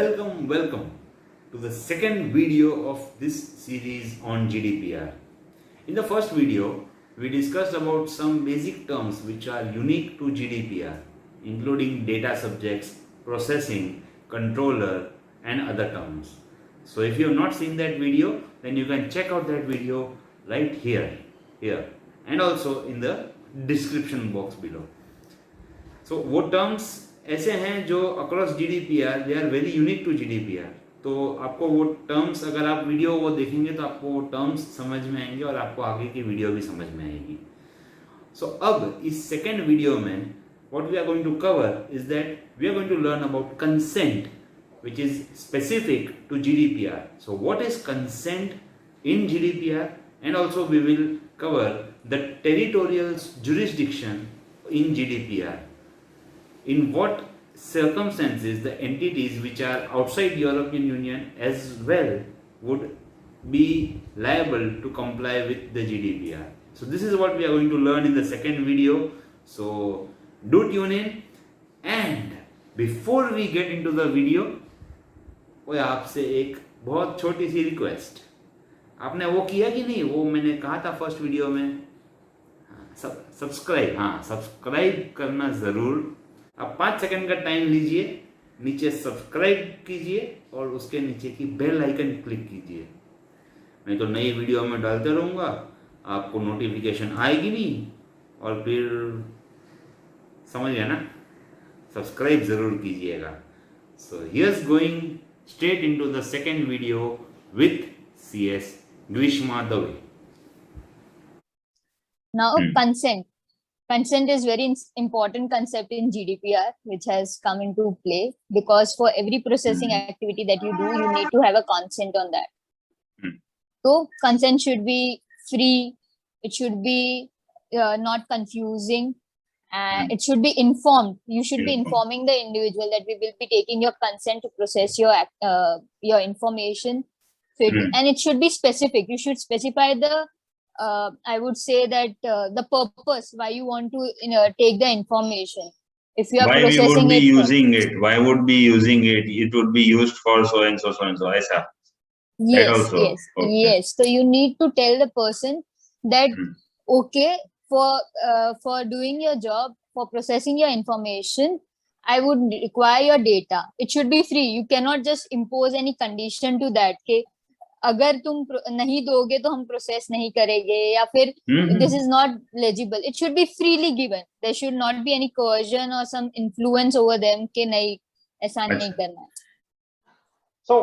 Welcome to the second video of this series on GDPR. In the first video, we discussed about some basic terms which are unique to GDPR, including data subjects, processing, controller, and other terms. So if you have not seen that video, then you can check out that video right here, and also in the description box below. So वो terms ऐसे हैं जो across GDPR they are very unique to GDPR. तो आपको वो terms, अगर आप video वो देखेंगे तो आपको वो टर्म्स समझ में आएंगे और आपको आगे की वीडियो भी समझ में आएगी. सो अब इस सेकेंड वीडियो में what we are going to cover is that we are going to learn about consent which is specific to GDPR. So what is consent in GDPR, and also we will cover the territorial jurisdiction in GDPR. In what circumstances the entities which are outside European Union as well would be liable to comply with the GDPR. So this is what we are going to learn in the second video. So do tune in, and before we get into the video, वो आपसे एक बहुत छोटी सी request. आपने वो किया कि नहीं, वो मैंने कहा था फर्स्ट वीडियो में, सब्सक्राइब करना ज़रूर. अब 5 सेकंड का टाइम लीजिए, नीचे सब्सक्राइब कीजिए और उसके नीचे की बेल आइकन क्लिक कीजिए. मैं तो नई वीडियो में डालते रहूँगा, आपको नोटिफिकेशन आएगी नहीं, और फिर समझ गया ना, सब्सक्राइब ज़रूर कीजिएगा. So here's going straight into the second video with CS Grishma Dave. Now, consent. Consent is very important concept in GDPR, which has come into play because for every processing activity that you do, you need to have a consent on that. So, consent should be free. It should be not confusing. And it should be informed. You should be informing the individual that we will be taking your consent to process your information. And it should be specific. You should specify the, I would say that the purpose why you want to take the information. If you are processing we would be it, using it. Why would be using it? It would be used for so and so, so and so. Aisa. Yes. Okay. Yes. So you need to tell the person that okay, for doing your job, for processing your information, I would require your data. It should be free. You cannot just impose any condition to that कि अगर तुम नहीं दोगे तो हम process नहीं करेंगे, या फिर this is not legible. It should be freely given. There should not be any coercion or some influence over them कि नहीं ऐसा नहीं करना है. So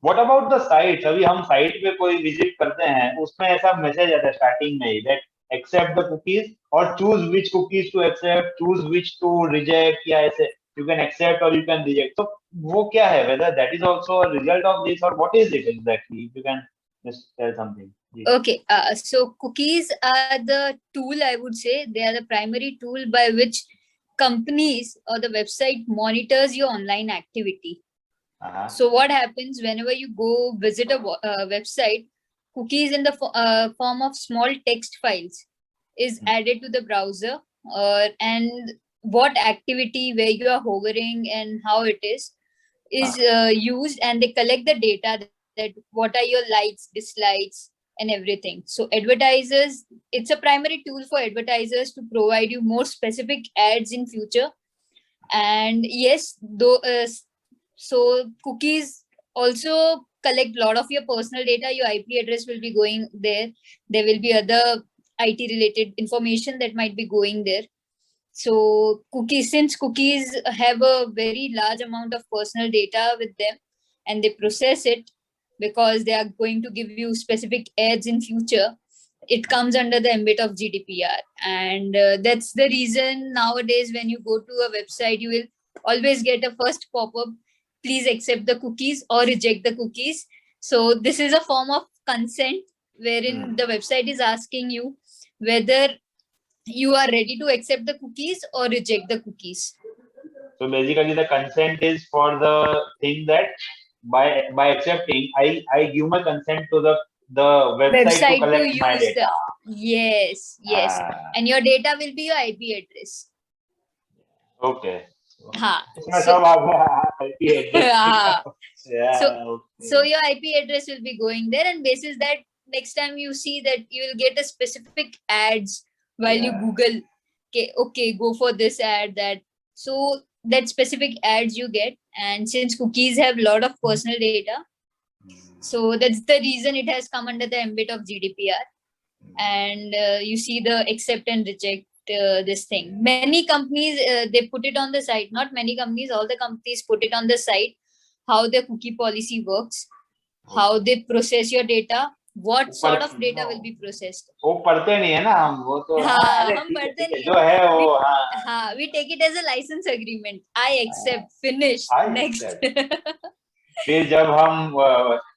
what about the sites? अभी हम साइट पे कोई विजिट करते हैं, उसमें ऐसा मैसेज आता है स्टार्टिंग में that accept the cookies or choose which cookies to accept, choose which to reject, या ऐसे you can accept or you can reject. So वो क्या है, whether that is also a result of this or what is it exactly? If you can just tell something. Okay, so cookies are the tool, I would say. They are the primary tool by which companies or the website monitors your online activity. So what happens whenever you go visit a website, cookies in the form of small text files is added to the browser, and what activity, where you are hovering and how it is used, and they collect the data that what are your likes, dislikes, and everything. So advertisers, it's a primary tool for advertisers to provide you more specific ads in future. And yes, though so cookies also collect a lot of your personal data. Your IP address will be going there. There will be other IT related information that might be going there. So since cookies have a very large amount of personal data with them, and they process it because they are going to give you specific ads in future, it comes under the ambit of GDPR. And that's the reason nowadays when you go to a website, you will always get a first pop-up, please accept the cookies or reject the cookies. So this is a form of consent wherein the website is asking you whether you are ready to accept the cookies or reject the cookies. So basically the consent is for the thing that by accepting, I give my consent to the website to collect my data. Yes. And your data will be your IP address. Okay. हाँ. इसमें So, सब आप IP address हाँ. yeah, So, okay. so your IP address will be going there, and basis that next time you see that you will get a specific ads while you Yeah. Google, okay, go for this ad, that. So that specific ads you get, and since cookies have a lot of personal data, so that's the reason it has come under the ambit of GDPR. And you see the accept and reject this thing. Many companies they put it on the site. Not many companies, all the companies put it on the site, how the cookie policy works, how they process your data, what sort of data will be processed. वो पढ़ते नहीं है ना हम, वो तो हाँ, अरे हम ठीक है पढ़ते ठीक है नहीं जो है वो we, हाँ हाँ, we take it as a license agreement. I accept, finish, I next. accept. फिर जब हम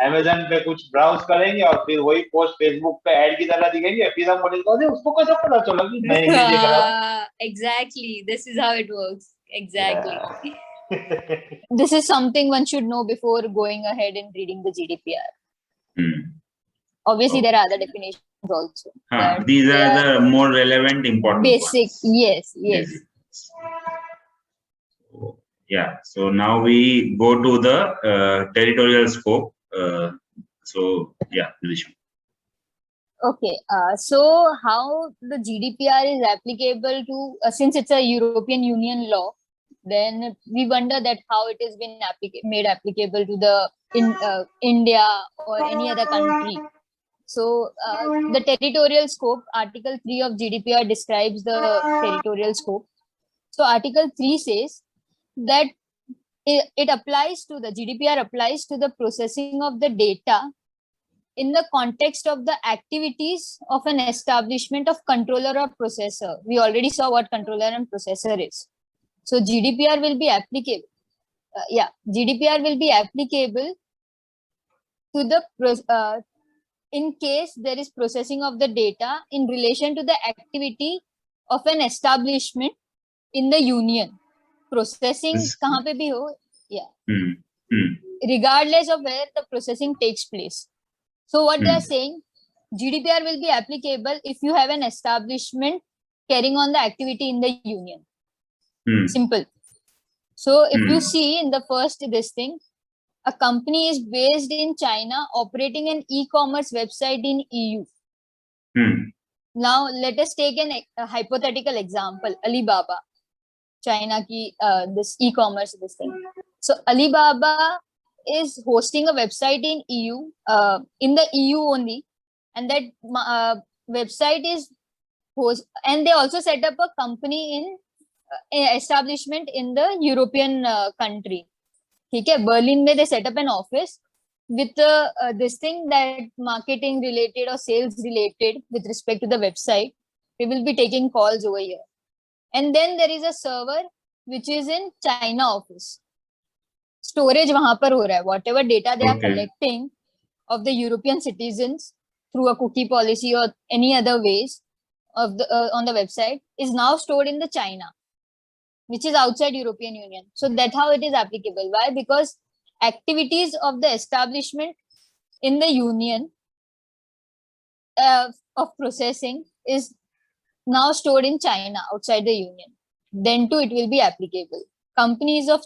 अमेज़न पे कुछ ब्राउज करेंगे और फिर वही पोस्ट फेसबुक पे ऐड की तरह दिखेंगे, फिर हम बोलेंगे उसको कैसे पता चला कि मैं ये देख रहा हूँ. Exactly, this is how it works. Exactly. Yeah. This is something one should know before going ahead and reading the GDPR. Obviously, Okay. there are other definitions also. But These they are the more relevant, important basic. ones. Yes, yes. Basics. Yeah. So now we go to the territorial scope. So yeah, Vishnu. Okay. So how the GDPR is applicable to, since it's a European Union law, then we wonder that how it has been made applicable to the India or any other country. So the territorial scope, Article 3 of GDPR describes the territorial scope. So Article 3 says that it applies to the GDPR applies to the processing of the data in the context of the activities of an establishment of controller or processor. We already saw what controller and processor is. So GDPR will be applicable. GDPR will be applicable to the in case there is processing of the data in relation to the activity of an establishment in the union. Processing kahan pe bhi ho, regardless of where the processing takes place. So what they are saying, GDPR will be applicable if you have an establishment carrying on the activity in the union. Simple. So if you see in the first this thing, a company is based in China operating an e-commerce website in EU. Now let us take a hypothetical example, Alibaba, China ki this e-commerce this thing. So Alibaba is hosting a website in EU, in the EU only, and that website is and they also set up a company in establishment in the European country. Okay, Berlin they set up an office with this thing that marketing related or sales related with respect to the website. We will be taking calls over here, and then there is a server which is in China office. Storage वहां पर हो रहा है. Whatever data they are collecting of the European citizens through a cookie policy or any other ways of the on the website is now stored in the China, which is outside European Union. So that's how it is applicable. Why? Because activities of the establishment in the union of processing is now stored in China, outside the union. Then too it will be applicable. Companies of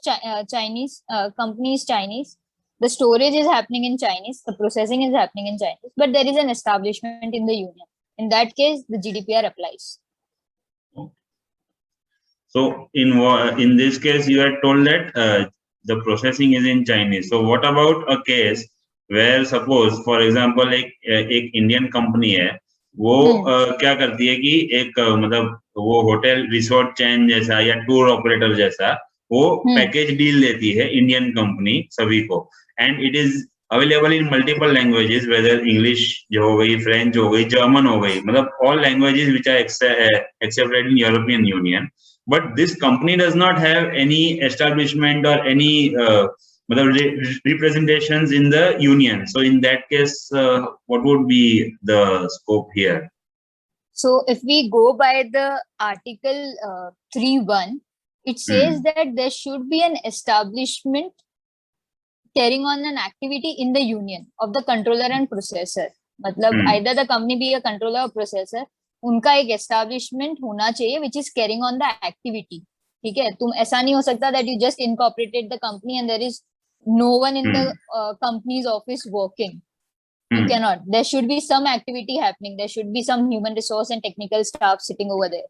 Chinese, the storage is happening in Chinese, the processing is happening in Chinese, but there is an establishment in the union. In that case, the GDPR applies. So in this case, you had told that the processing is in Chinese. So what about a case where suppose, for example, एक Indian company है, वो क्या करती है कि एक मतलब वो होटल रिसोर्ट चेन जैसा या टूर ऑपरेटर जैसा वो पैकेज डील देती है इंडियन कंपनी सभी को, and it is available in multiple languages, whether English जो हो गई, फ्रेंच हो गई, जर्मन हो गई, मतलब all languages which are accepted in European Union. But this company does not have any establishment or any representations in the union. So in that case, what would be the scope here? So if we go by the Article 3.1, it says that there should be an establishment carrying on an activity in the union of the controller and processor. मतलब either the company be a controller or processor, उनका एक establishment होना चाहिए which is carrying on the activity ठीक है, तुम ऐसा नहीं हो सकता that you just incorporated the company and there is no one in the company's office working. You cannot. There should be some activity happening. There should be some human resource and technical staff sitting over there.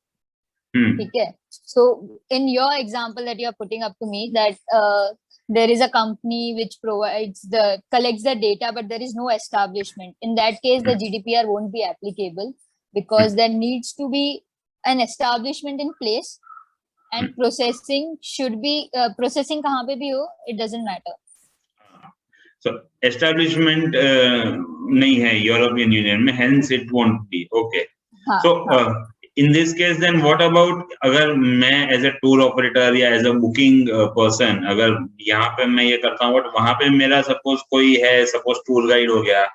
ठीक है. So in your example that you are putting up to me, that there is a company which collects the data, but there is no establishment. In that case, the GDPR won't be applicable because there needs to be an establishment in place, and processing should be processing kahan pe bhi ho, it doesn't matter. So establishment nahi hai European Union mein, hence it won't be. Okay. So in this case, then what about अगर मैं as a tour operator या as a booking person, अगर यहाँ पे मैं ये करता हूँ, but वहाँ पे मेरा suppose कोई है, suppose tour guide हो गया,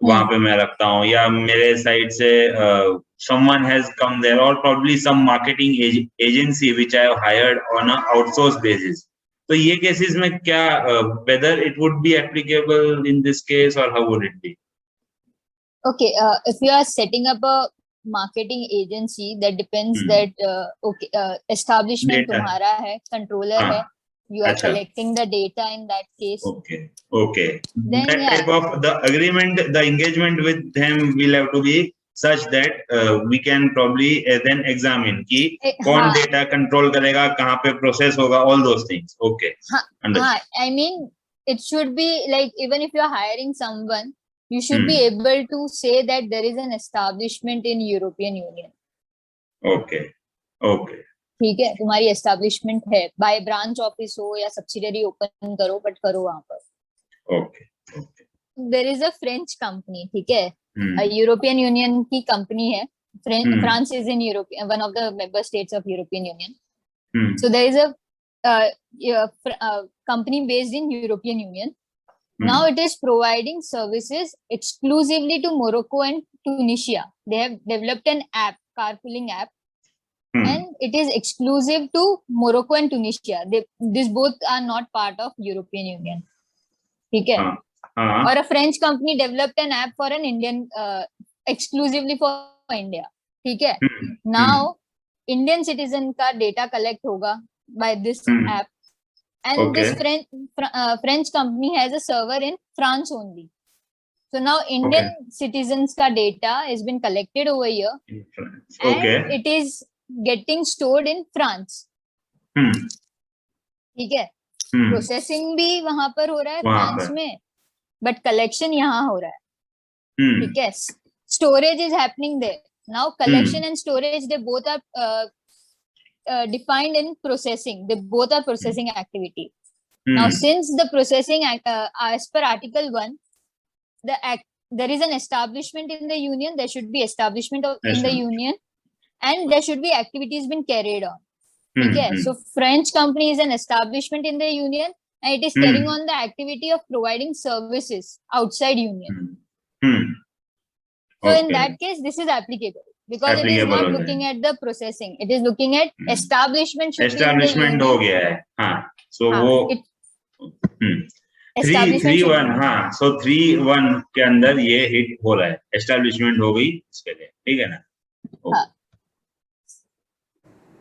वहाँ पे मैं रखता हूँ, या मेरे साइड से someone has come there, or probably some marketing agency which I have hired on a outsource basis. तो ये cases में क्या whether it would be applicable in this case or how would it be? Okay, if you are setting up a marketing agency, that depends that establishment Data. तुम्हारा है, controller है, you are collecting the data in that case. Okay. Then That type of the agreement, the engagement with them will have to be such that we can probably then examine कि कौन data control करेगा, कहाँ पे process होगा, all those things. Okay. I mean, it should be like, even if you are hiring someone, you should be able to say that there is an establishment in European Union. Okay. ठीक है, तुम्हारी establishment है, by branch office हो या subsidiary open करो, but करो वहां पर. Okay. There is a French company, ठीक है, यूरोपियन यूनियन की कंपनी है. France is in Europe, one of the member states of European Union. So there is a company based in European Union. Now it is providing services exclusively to Morocco and Tunisia. They have developed an app, carpooling app, and it is exclusive to Morocco and Tunisia. These both are not part of European Union. ठीक है. Or a French company developed an app for an Indian, exclusively for India. ठीक है. Now Indian citizen का data collect होगा by this app. And this French company has a server in France only. So now Indian citizens ka data has been collected over here, and it is getting stored in France. ठीक है. Processing भी वहां पर हो रहा है France में, but collection यहाँ हो रहा है. ठीक है. Storage is happening there. Now collection and storage, they both are defined in processing. They both are processing activity. Now since the processing as per article 1, there is an establishment in the union, there should be establishment in the union, and there should be activities being carried on. Okay, so French company is an establishment in the union, and it is carrying on the activity of providing services outside union. So in that case, this is applicable. Because it is not looking at the processing, it is looking at establishment. Establishment हो गया है, हाँ. So वो 3-1, हाँ. So 3-1 के अंदर ये hit हो रहा है. Establishment हो गई इसके लिए, ठीक है ना?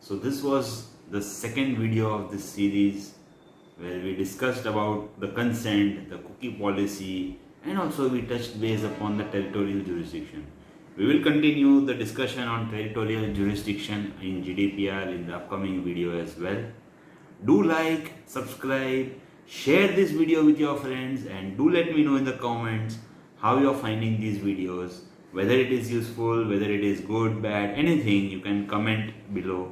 So this was the second video of this series where we discussed about the consent, the cookie policy, and also we touched base upon the territorial jurisdiction. We will continue the discussion on territorial jurisdiction in GDPR in the upcoming video as well. Do like, subscribe, share this video with your friends, and do let me know in the comments how you are finding these videos, whether it is useful, whether it is good, bad, anything. You can comment below.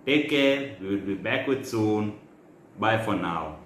Take care. We will be back with soon. Bye for now.